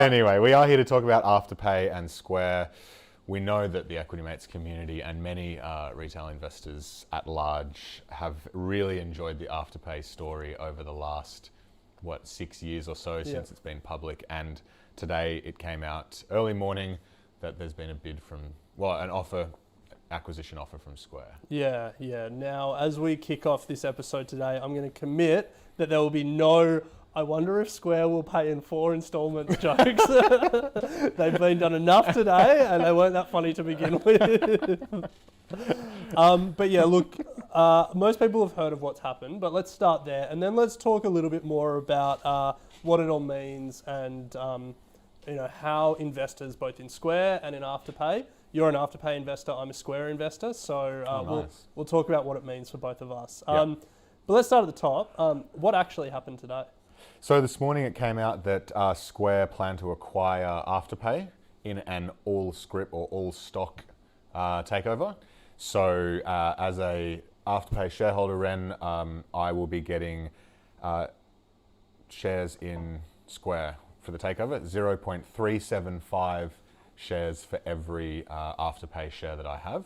Anyway, we are here to talk about Afterpay and Square. We know that the Equity Mates community and many retail investors at large have really enjoyed the Afterpay story over the last, 6 years or so since it's been public. And today it came out early morning that there's been a bid from, acquisition offer from Square. Yeah. Now, as we kick off this episode today, I'm going to commit that there will be no "I wonder if Square will pay in 4 installments" jokes. They've been done enough today, and they weren't that funny to begin with. But yeah, look, most people have heard of what's happened, but let's start there, and then let's talk a little bit more about what it all means and how investors, both in Square and in Afterpay. You're an Afterpay investor, I'm a Square investor, so we'll talk about what it means for both of us. But let's start at the top. What actually happened today? So this morning it came out that Square plan to acquire Afterpay in an all-scrip or all-stock takeover. So as a Afterpay shareholder, Ren, I will be getting shares in Square for the takeover, 0.375 shares for every Afterpay share that I have.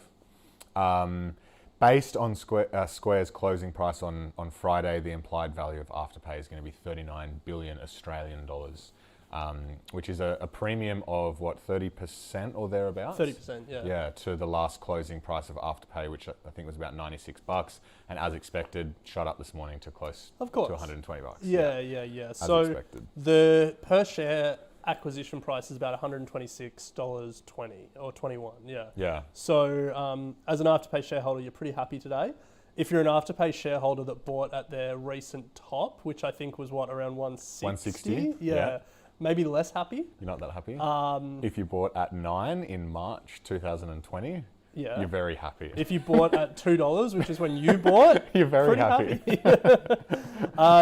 Based on Square's closing price on Friday, the implied value of Afterpay is going to be 39 billion Australian dollars, which is a premium of 30% or thereabouts? 30%, yeah. Yeah, to the last closing price of Afterpay, which I think was about $96, and as expected, shot up this morning to close to $120. Yeah. As So expected. the per share acquisition price is about $126.20 or 21. Yeah. So as an Afterpay shareholder, you're pretty happy today. If you're an Afterpay shareholder that bought at their recent top, which I think was around 160? Yeah. Maybe less happy. You're not that happy? If you bought at 9 in March 2020, you're very happy. If you bought at $2, which is when you bought, you're very happy.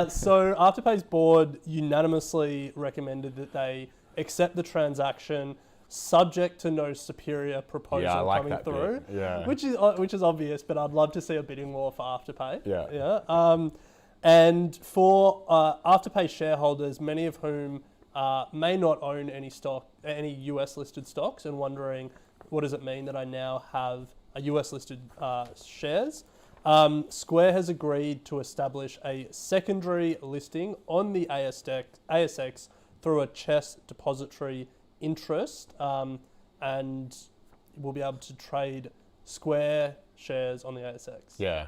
So Afterpay's board unanimously recommended that they accept the transaction, subject to no superior proposal coming through. Yeah. Which is obvious, but I'd love to see a bidding war for Afterpay. Yeah. And for Afterpay shareholders, many of whom may not own any US listed stocks, and wondering, what does it mean that I now have a US listed shares? Square has agreed to establish a secondary listing on the ASX through a CHESS depository interest, and we'll be able to trade Square shares on the ASX. Yeah.